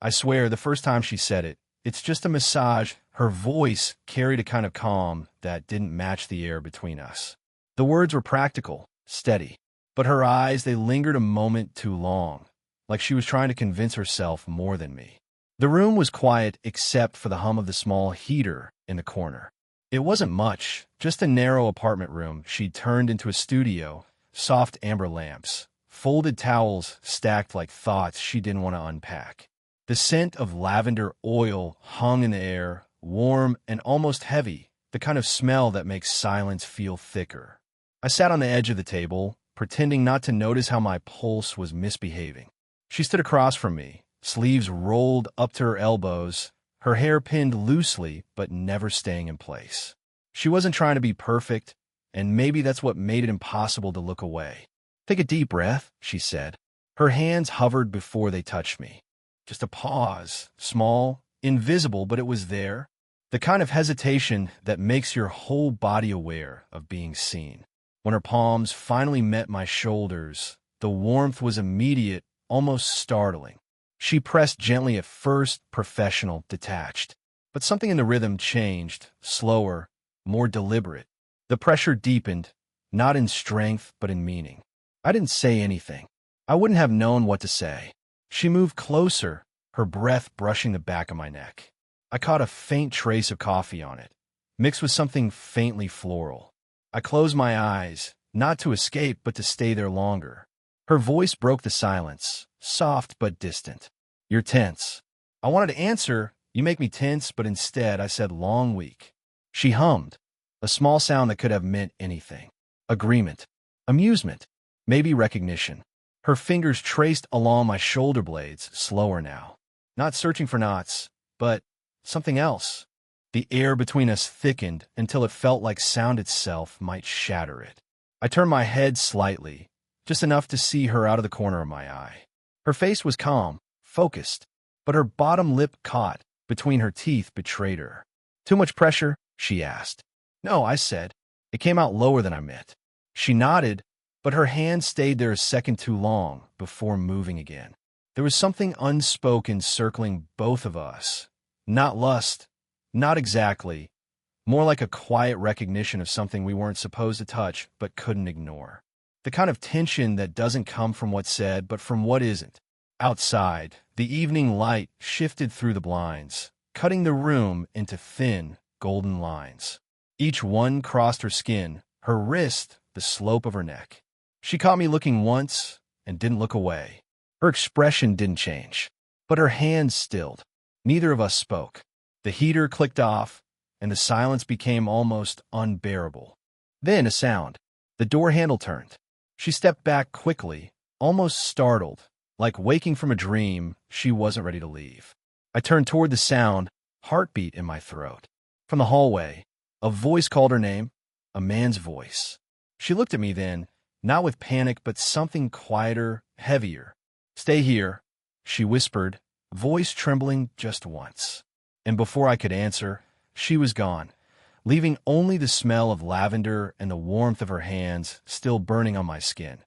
I swear, the first time she said it, "It's just a massage," her voice carried a kind of calm that didn't match the air between us. The words were practical, steady, but her eyes, they lingered a moment too long, like she was trying to convince herself more than me. The room was quiet except for the hum of the small heater in the corner. It wasn't much, just a narrow apartment room she'd turned into a studio, soft amber lamps, folded towels stacked like thoughts she didn't want to unpack. The scent of lavender oil hung in the air, warm and almost heavy, the kind of smell that makes silence feel thicker. I sat on the edge of the table, pretending not to notice how my pulse was misbehaving. She stood across from me, sleeves rolled up to her elbows, her hair pinned loosely but never staying in place. She wasn't trying to be perfect, and maybe that's what made it impossible to look away. "Take a deep breath," she said. Her hands hovered before they touched me. Just a pause, small, invisible, but it was there. The kind of hesitation that makes your whole body aware of being seen. When her palms finally met my shoulders, the warmth was immediate, almost startling. She pressed gently at first, professional, detached. But something in the rhythm changed, slower, more deliberate. The pressure deepened, not in strength, but in meaning. I didn't say anything. I wouldn't have known what to say. She moved closer, her breath brushing the back of my neck. I caught a faint trace of coffee on it, mixed with something faintly floral. I closed my eyes, not to escape, but to stay there longer. Her voice broke the silence, soft but distant. "You're tense." I wanted to answer, "You make me tense," but instead I said, "Long week." She hummed, a small sound that could have meant anything. Agreement, amusement, maybe recognition. Her fingers traced along my shoulder blades, slower now. Not searching for knots, but something else. The air between us thickened until it felt like sound itself might shatter it. I turned my head slightly, just enough to see her out of the corner of my eye. Her face was calm, focused, but her bottom lip caught between her teeth betrayed her. "Too much pressure?" she asked. "No," I said. It came out lower than I meant. She nodded, but her hand stayed there a second too long before moving again. There was something unspoken circling both of us. Not lust, not exactly, more like a quiet recognition of something we weren't supposed to touch but couldn't ignore. The kind of tension that doesn't come from what's said but from what isn't. Outside, the evening light shifted through the blinds, cutting the room into thin, golden lines. Each one crossed her skin, her wrist, the slope of her neck. She caught me looking once and didn't look away. Her expression didn't change, but her hands stilled. Neither of us spoke. The heater clicked off, and the silence became almost unbearable. Then a sound. The door handle turned. She stepped back quickly, almost startled, like waking from a dream she wasn't ready to leave. I turned toward the sound, heartbeat in my throat. From the hallway, a voice called her name, a man's voice. She looked at me then, not with panic, but something quieter, heavier. "Stay here," she whispered, voice trembling just once. And before I could answer, she was gone, leaving only the smell of lavender and the warmth of her hands still burning on my skin.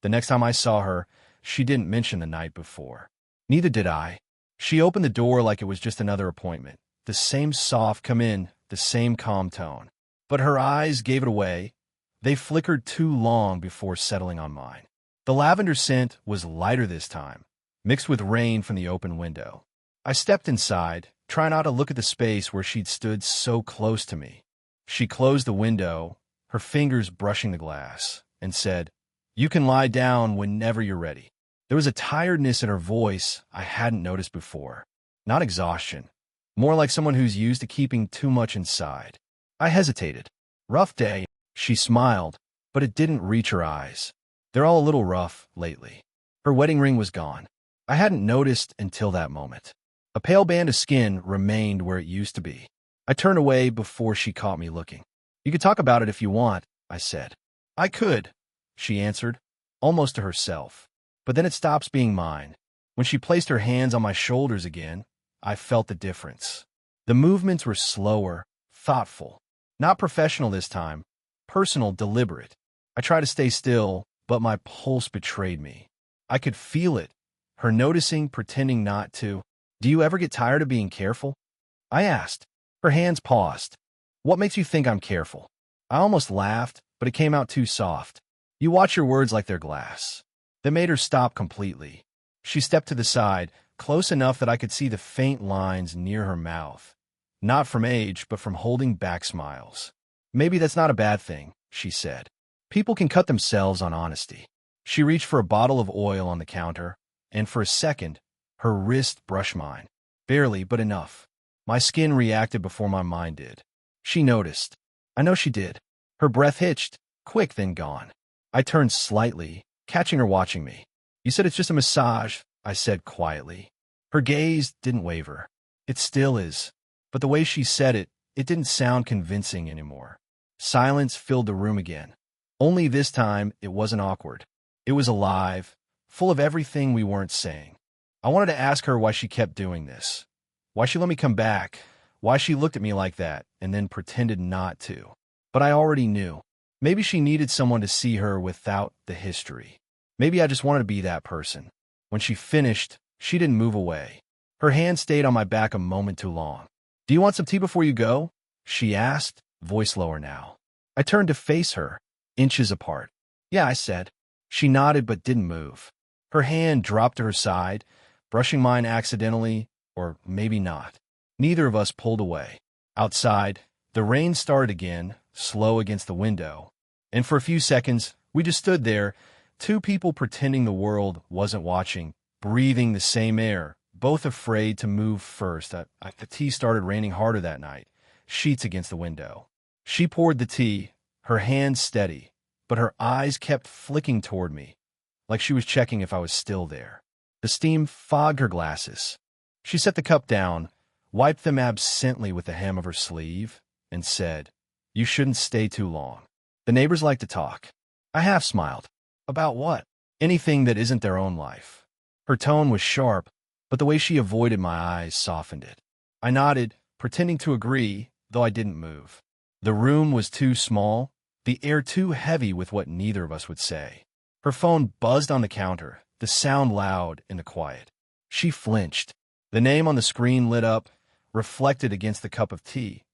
The next time I saw her, she didn't mention the night before. Neither did I. She opened the door like it was just another appointment. The same soft "come in," the same calm tone. But her eyes gave it away. They flickered too long before settling on mine. The lavender scent was lighter this time, mixed with rain from the open window. I stepped inside, trying not to look at the space where she'd stood so close to me. She closed the window, her fingers brushing the glass, and said, "You can lie down whenever you're ready." There was a tiredness in her voice I hadn't noticed before. Not exhaustion, more like someone who's used to keeping too much inside. I hesitated. "Rough day." She smiled, but it didn't reach her eyes. "They're all a little rough lately." Her wedding ring was gone. I hadn't noticed until that moment. A pale band of skin remained where it used to be. I turned away before she caught me looking. "You could talk about it if you want," I said. "I could," she answered, almost to herself. But then it stops being mine. When she placed her hands on my shoulders again, I felt the difference. The movements were slower, thoughtful. Not professional this time, personal, deliberate. I tried to stay still, but my pulse betrayed me. I could feel it, her noticing, pretending not to. Do you ever get tired of being careful? I asked. Her hands paused. What makes you think I'm careful? I almost laughed, but it came out too soft. You watch your words like they're glass. That made her stop completely. She stepped to the side, close enough that I could see the faint lines near her mouth. Not from age, but from holding back smiles. Maybe that's not a bad thing, she said. People can cut themselves on honesty. She reached for a bottle of oil on the counter, and for a second, her wrist brushed mine. Barely, but enough. My skin reacted before my mind did. She noticed. I know she did. Her breath hitched, quick then gone. I turned slightly, catching her watching me. You said it's just a massage, I said quietly. Her gaze didn't waver. It still is. But the way she said it, it didn't sound convincing anymore. Silence filled the room again. Only this time, it wasn't awkward. It was alive, full of everything we weren't saying. I wanted to ask her why she kept doing this. Why she let me come back. Why she looked at me like that and then pretended not to. But I already knew. Maybe she needed someone to see her without the history. Maybe I just wanted to be that person. When she finished, she didn't move away. Her hand stayed on my back a moment too long. Do you want some tea before you go? She asked, voice lower now. I turned to face her, inches apart. Yeah, I said. She nodded but didn't move. Her hand dropped to her side, brushing mine accidentally, or maybe not. Neither of us pulled away. Outside, the rain started again, slow against the window. And for a few seconds, we just stood there, two people pretending the world wasn't watching, breathing the same air, both afraid to move first. The tea started raining harder that night, sheets against the window. She poured the tea, her hands steady, but her eyes kept flicking toward me, like she was checking if I was still there. The steam fogged her glasses. She set the cup down, wiped them absently with the hem of her sleeve, and said, You shouldn't stay too long. The neighbors like to talk. I half smiled. About what? Anything that isn't their own life. Her tone was sharp, but the way she avoided my eyes softened it. I nodded, pretending to agree, though I didn't move. The room was too small, the air too heavy with what neither of us would say. Her phone buzzed on the counter, the sound loud in the quiet. She flinched. The name on the screen lit up, reflected against the cup of tea.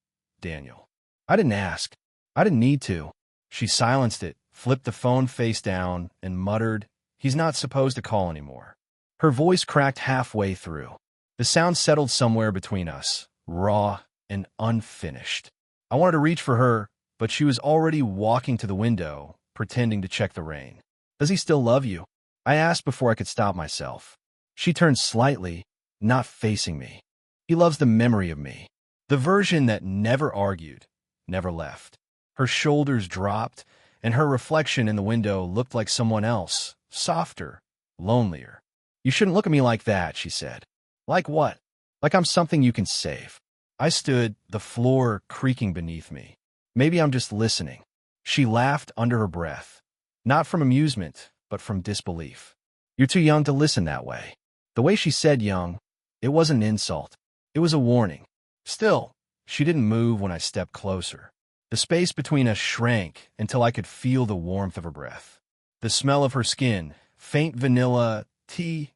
Daniel. I didn't ask. I didn't need to. She silenced it, flipped the phone face down, and muttered, He's not supposed to call anymore. Her voice cracked halfway through. The sound settled somewhere between us, raw and unfinished. I wanted to reach for her, but she was already walking to the window, pretending to check the rain. Does he still love you? I asked before I could stop myself. She turned slightly, not facing me. He loves the memory of me, the version that never argued, never left. Her shoulders dropped, and her reflection in the window looked like someone else, softer, lonelier. You shouldn't look at me like that, she said. Like what? Like I'm something you can save. I stood, the floor creaking beneath me. Maybe I'm just listening. She laughed under her breath. Not from amusement, but from disbelief. You're too young to listen that way. The way she said young, it wasn't an insult. It was a warning. Still, she didn't move when I stepped closer. The space between us shrank until I could feel the warmth of her breath. The smell of her skin, faint vanilla, tea,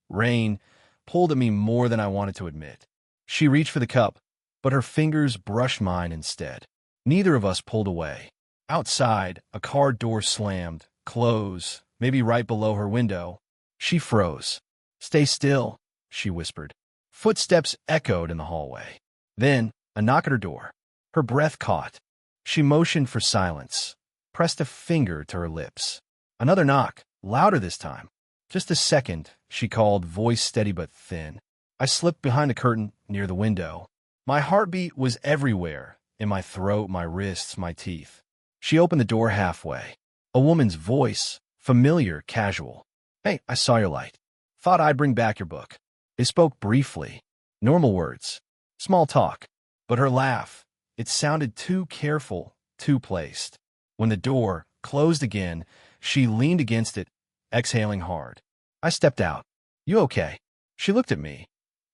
rain, pulled at me more than I wanted to admit. She reached for the cup, but her fingers brushed mine instead. Neither of us pulled away. Outside, a car door slammed, closed, maybe right below her window. She froze. Stay still, she whispered. Footsteps echoed in the hallway. Then, a knock at her door. Her breath caught. She motioned for silence, pressed a finger to her lips. Another knock, louder this time. Just a second, she called, voice steady but thin. I slipped behind the curtain near the window. My heartbeat was everywhere, in my throat, my wrists, my teeth. She opened the door halfway. A woman's voice, familiar, casual. Hey, I saw your light. Thought I'd bring back your book. They spoke briefly. Normal words. Small talk. But her laugh, it sounded too careful, too placed. When the door closed again, she leaned against it, exhaling hard. I stepped out. You okay? She looked at me,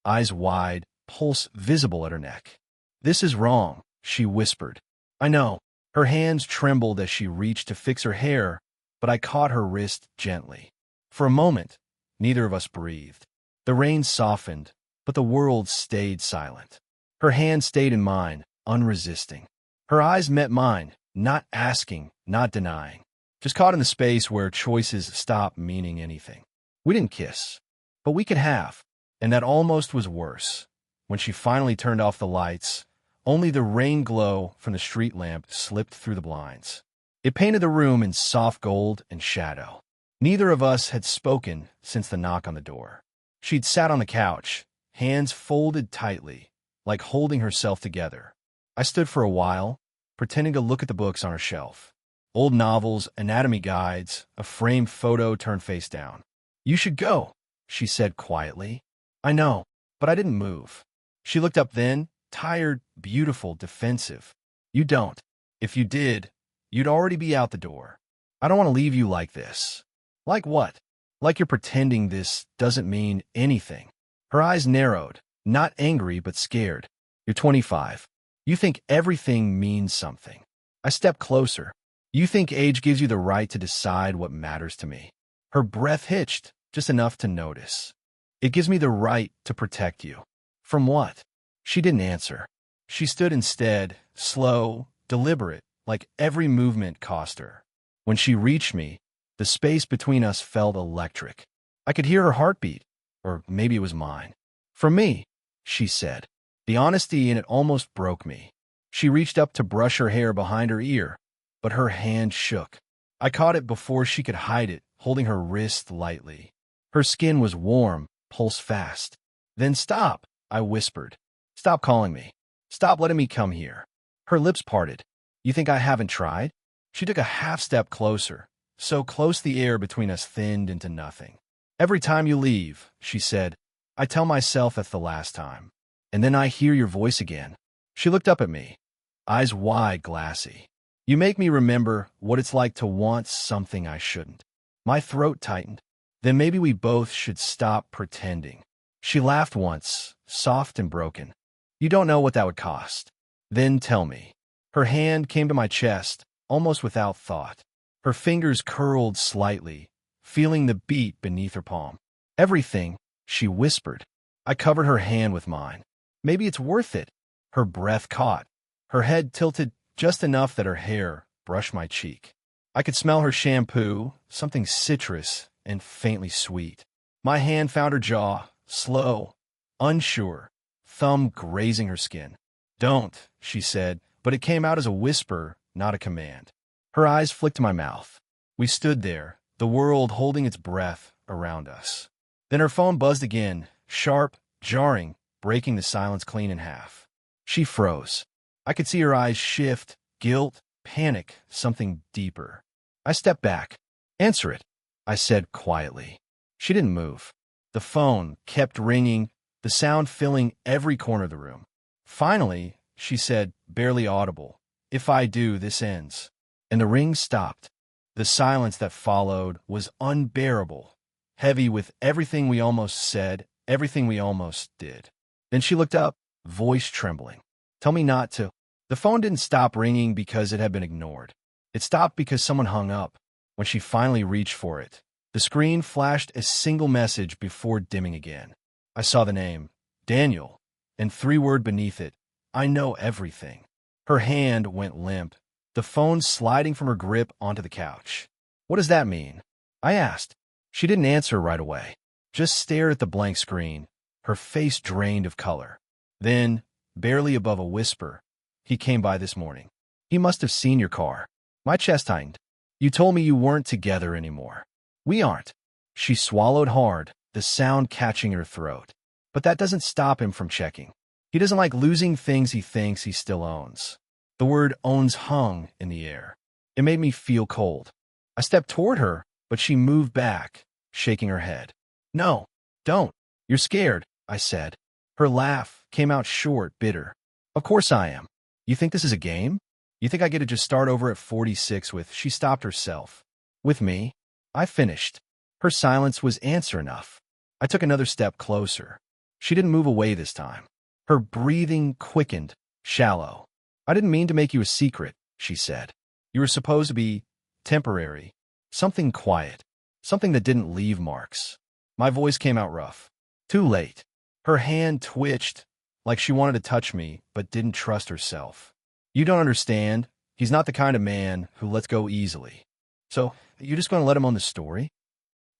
eyes wide, pulse visible at her neck. This is wrong, she whispered. I know. Her hands trembled as she reached to fix her hair, but I caught her wrist gently. For a moment, neither of us breathed. The rain softened, but the world stayed silent. Her hand stayed in mine, unresisting. Her eyes met mine, not asking, not denying, just caught in the space where choices stop meaning anything. We didn't kiss, but we could have, and that almost was worse. When she finally turned off the lights, only the rain glow from the street lamp slipped through the blinds. It painted the room in soft gold and shadow. Neither of us had spoken since the knock on the door. She'd sat on the couch, hands folded tightly, like holding herself together. I stood for a while, pretending to look at the books on her shelf. Old novels, anatomy guides, a framed photo turned face down. "You should go," she said quietly. "I know," but I didn't move. She looked up then, tired, beautiful, defensive. "You don't. If you did, you'd already be out the door. I don't want to leave you like this." "Like what?" "Like you're pretending this doesn't mean anything." Her eyes narrowed, not angry but scared. "You're 25. You think everything means something." I stepped closer. "You think age gives you the right to decide what matters to me." Her breath hitched, just enough to notice. "It gives me the right to protect you." "From what?" She didn't answer. She stood instead, slow, deliberate, like every movement cost her. When she reached me, the space between us felt electric. I could hear her heartbeat, or maybe it was mine. "For me," she said. The honesty in it almost broke me. She reached up to brush her hair behind her ear, but her hand shook. I caught it before she could hide it, holding her wrist lightly. Her skin was warm, pulse fast. "Then stop," I whispered. "Stop calling me. Stop letting me come here." Her lips parted. "You think I haven't tried?" She took a half step closer, so close the air between us thinned into nothing. "Every time you leave," she said, "I tell myself that's the last time. And then I hear your voice again." She looked up at me, eyes wide, glassy. "You make me remember what it's like to want something I shouldn't." My throat tightened. "Then maybe we both should stop pretending." She laughed once, soft and broken. "You don't know what that would cost." "Then tell me." Her hand came to my chest, almost without thought. Her fingers curled slightly, feeling the beat beneath her palm. "Everything," she whispered. I covered her hand with mine. "Maybe it's worth it." Her breath caught. Her head tilted just enough that her hair brushed my cheek. I could smell her shampoo, something citrus and faintly sweet. My hand found her jaw, slow, unsure, thumb grazing her skin. "Don't," she said, but it came out as a whisper, not a command. Her eyes flicked to my mouth. We stood there, the world holding its breath around us. Then her phone buzzed again, sharp, jarring, breaking the silence clean in half. She froze. I could see her eyes shift, guilt, panic, something deeper. I stepped back. "Answer it," I said quietly. She didn't move. The phone kept ringing, the sound filling every corner of the room. Finally, she said, barely audible, "If I do, this ends." And the ring stopped. The silence that followed was unbearable, heavy with everything we almost said, everything we almost did. Then she looked up, voice trembling. "Tell me not to." The phone didn't stop ringing because it had been ignored. It stopped because someone hung up. When she finally reached for it, the screen flashed a single message before dimming again. I saw the name, Daniel, and 3 words beneath it, "I know everything." Her hand went limp, the phone sliding from her grip onto the couch. "What does that mean?" I asked. She didn't answer right away, just stared at the blank screen, her face drained of color. Then, barely above a whisper, "He came by this morning. He must have seen your car." My chest tightened. "You told me you weren't together anymore." "We aren't." She swallowed hard, the sound catching her throat. "But that doesn't stop him from checking. He doesn't like losing things he thinks he still owns." The word owns hung in the air. It made me feel cold. I stepped toward her, but she moved back, shaking her head. "No, don't. You're scared," I said. Her laugh came out short, bitter. "Of course I am. You think this is a game? You think I get to just start over at 46 with—" She stopped herself. "With me?" I finished. Her silence was answer enough. I took another step closer. She didn't move away this time. Her breathing quickened, shallow. "I didn't mean to make you a secret," she said. "You were supposed to be temporary, something quiet, something that didn't leave marks." My voice came out rough. "Too late." Her hand twitched, like she wanted to touch me, but didn't trust herself. You don't understand. He's not the kind of man who lets go easily. So, you just going to let him on the story?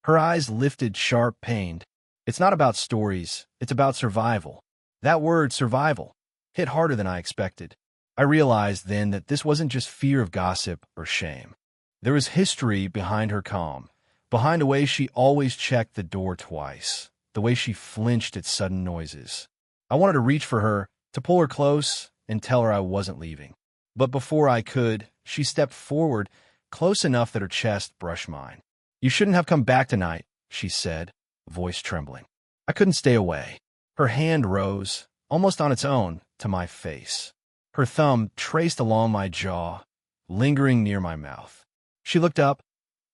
Her eyes lifted sharp, pained. It's not about stories. It's about survival. That word, survival, hit harder than I expected. I realized then that this wasn't just fear of gossip or shame. There was history behind her calm, behind the way she always checked the door twice, the way she flinched at sudden noises. I wanted to reach for her, to pull her close and tell her I wasn't leaving. But before I could, she stepped forward, close enough that her chest brushed mine. You shouldn't have come back tonight, she said, voice trembling. I couldn't stay away. Her hand rose, almost on its own, to my face. Her thumb traced along my jaw, lingering near my mouth. She looked up,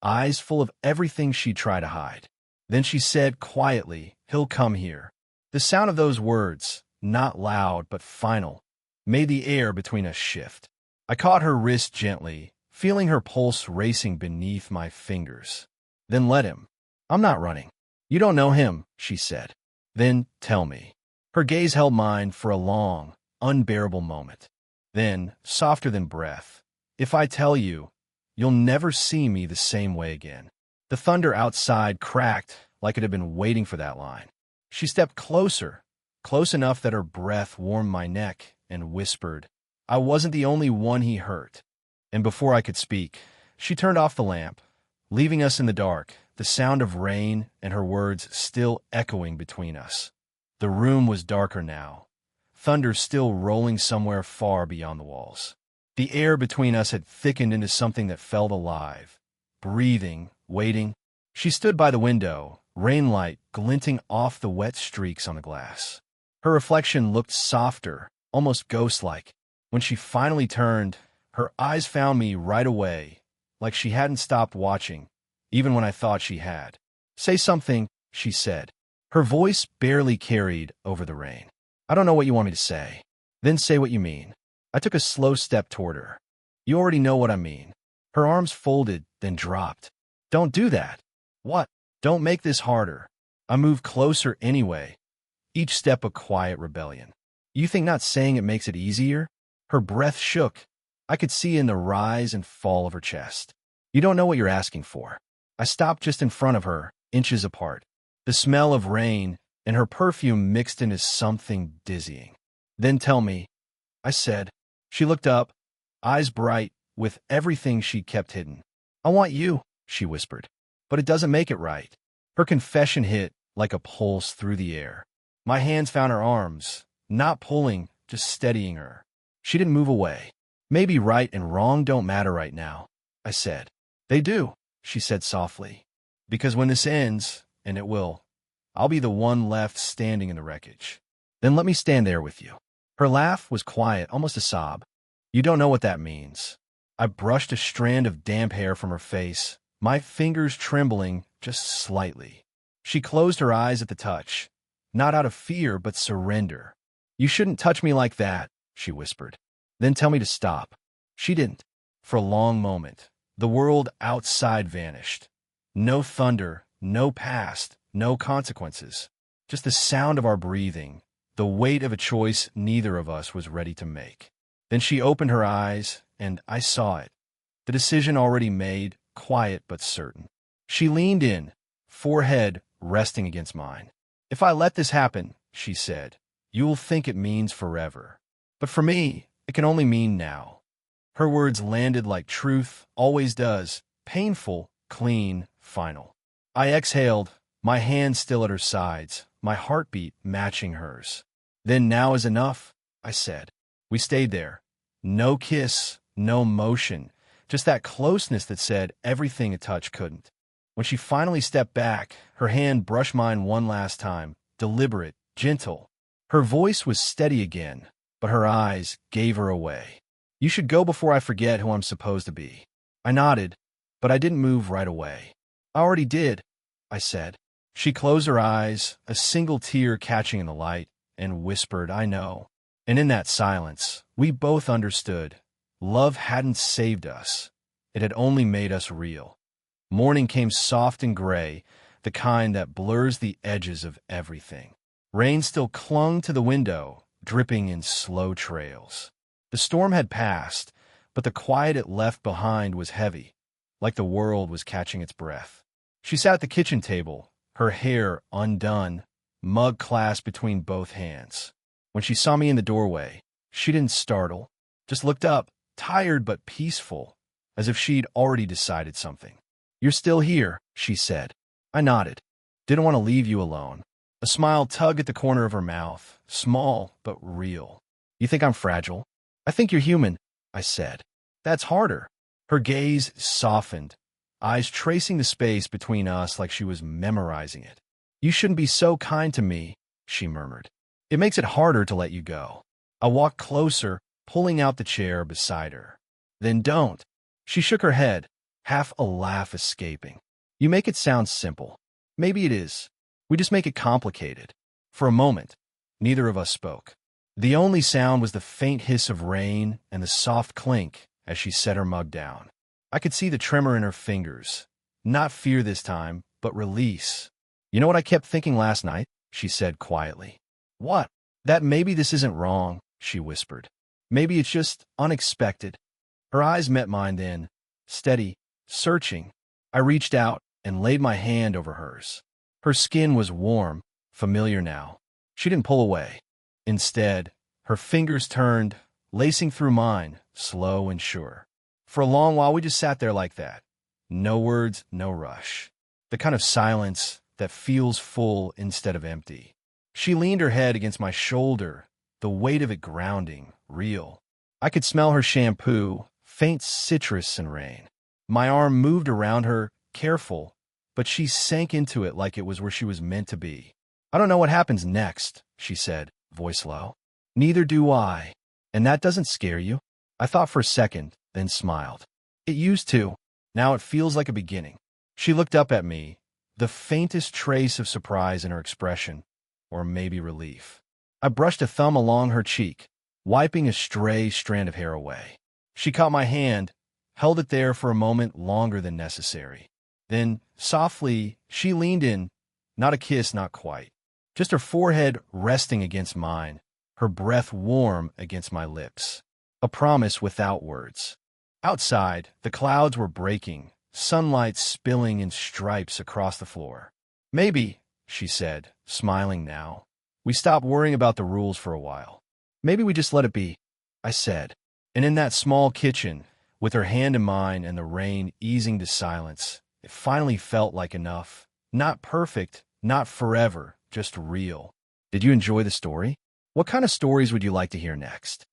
eyes full of everything she'd tried to hide. Then she said quietly, "He'll come here." The sound of those words, not loud but final, made the air between us shift. I caught her wrist gently, feeling her pulse racing beneath my fingers. Then let him. I'm not running. You don't know him, she said. Then tell me. Her gaze held mine for a long, unbearable moment. Then, softer than breath, if I tell you, you'll never see me the same way again. The thunder outside cracked like it had been waiting for that line. She stepped closer, close enough that her breath warmed my neck, and whispered, I wasn't the only one he hurt. And before I could speak, she turned off the lamp, leaving us in the dark, the sound of rain and her words still echoing between us. The room was darker now, thunder still rolling somewhere far beyond the walls. The air between us had thickened into something that felt alive, breathing, waiting. She stood by the window, rainlight glinting off the wet streaks on the glass. Her reflection looked softer, almost ghost-like. When she finally turned, her eyes found me right away, like she hadn't stopped watching, even when I thought she had. Say something, she said. Her voice barely carried over the rain. I don't know what you want me to say. Then say what you mean. I took a slow step toward her. You already know what I mean. Her arms folded, then dropped. Don't do that. What? Don't make this harder. I moved closer anyway, each step a quiet rebellion. You think not saying it makes it easier? Her breath shook. I could see in the rise and fall of her chest. You don't know what you're asking for. I stopped just in front of her, inches apart. The smell of rain and her perfume mixed into something dizzying. Then tell me, I said. She looked up, eyes bright, with everything she'd kept hidden. I want you, she whispered. But it doesn't make it right. Her confession hit like a pulse through the air. My hands found her arms, not pulling, just steadying her. She didn't move away. Maybe right and wrong don't matter right now, I said. They do, she said softly. Because when this ends, and it will, I'll be the one left standing in the wreckage. Then let me stand there with you. Her laugh was quiet, almost a sob. You don't know what that means. I brushed a strand of damp hair from her face, my fingers trembling just slightly. She closed her eyes at the touch, not out of fear, but surrender. You shouldn't touch me like that, she whispered. Then tell me to stop. She didn't. For a long moment, the world outside vanished. No thunder, no past, no consequences. Just the sound of our breathing, the weight of a choice neither of us was ready to make. Then she opened her eyes, and I saw it. The decision already made, quiet but certain. She leaned in, forehead resting against mine. If I let this happen, she said, you will think it means forever. But for me, it can only mean now. Her words landed like truth always does, painful, clean, final. I exhaled, my hands still at her sides, my heartbeat matching hers. Then now is enough, I said. We stayed there. No kiss, no motion, just that closeness that said everything a touch couldn't. When she finally stepped back, her hand brushed mine one last time, deliberate, gentle. Her voice was steady again, but her eyes gave her away. You should go before I forget who I'm supposed to be. I nodded, but I didn't move right away. I already did, I said. She closed her eyes, a single tear catching in the light, and whispered, I know. And in that silence, we both understood. Love hadn't saved us. It had only made us real. Morning came soft and gray, the kind that blurs the edges of everything. Rain still clung to the window, dripping in slow trails. The storm had passed, but the quiet it left behind was heavy, like the world was catching its breath. She sat at the kitchen table, her hair undone, mug clasped between both hands. When she saw me in the doorway, she didn't startle, just looked up, tired but peaceful, as if she'd already decided something. "You're still here," she said. I nodded. Didn't want to leave you alone. A smile tugged at the corner of her mouth, small but real. "You think I'm fragile?" "I think you're human," I said. "That's harder." Her gaze softened, eyes tracing the space between us like she was memorizing it. "You shouldn't be so kind to me," she murmured. "It makes it harder to let you go." I walked closer, pulling out the chair beside her. "Then don't." She shook her head, half a laugh escaping. "You make it sound simple." "Maybe it is. We just make it complicated." For a moment, neither of us spoke. The only sound was the faint hiss of rain and the soft clink as she set her mug down. I could see the tremor in her fingers. Not fear this time, but release. "You know what I kept thinking last night?" she said quietly. "What?" "That maybe this isn't wrong," she whispered. "Maybe it's just unexpected." Her eyes met mine then, steady, searching. I reached out and laid my hand over hers. Her skin was warm, familiar now. She didn't pull away. Instead, her fingers turned, lacing through mine, slow and sure. For a long while, we just sat there like that. No words, no rush. The kind of silence that feels full instead of empty. She leaned her head against my shoulder, the weight of it grounding, real. I could smell her shampoo, faint citrus and rain. My arm moved around her, careful, but she sank into it like it was where she was meant to be. "I don't know what happens next," she said, voice low. "Neither do I. And that doesn't scare you?" I thought for a second, then smiled. "It used to. Now it feels like a beginning." She looked up at me, the faintest trace of surprise in her expression, or maybe relief. I brushed a thumb along her cheek, wiping a stray strand of hair away. She caught my hand, held it there for a moment longer than necessary. Then, softly, she leaned in, not a kiss, not quite. Just her forehead resting against mine, her breath warm against my lips. A promise without words. Outside, the clouds were breaking, sunlight spilling in stripes across the floor. "Maybe," she said, smiling now, "we stop worrying about the rules for a while. Maybe we just let it be," I said. And in that small kitchen, with her hand in mine and the rain easing to silence, it finally felt like enough. Not perfect, not forever, just real. Did you enjoy the story? What kind of stories would you like to hear next?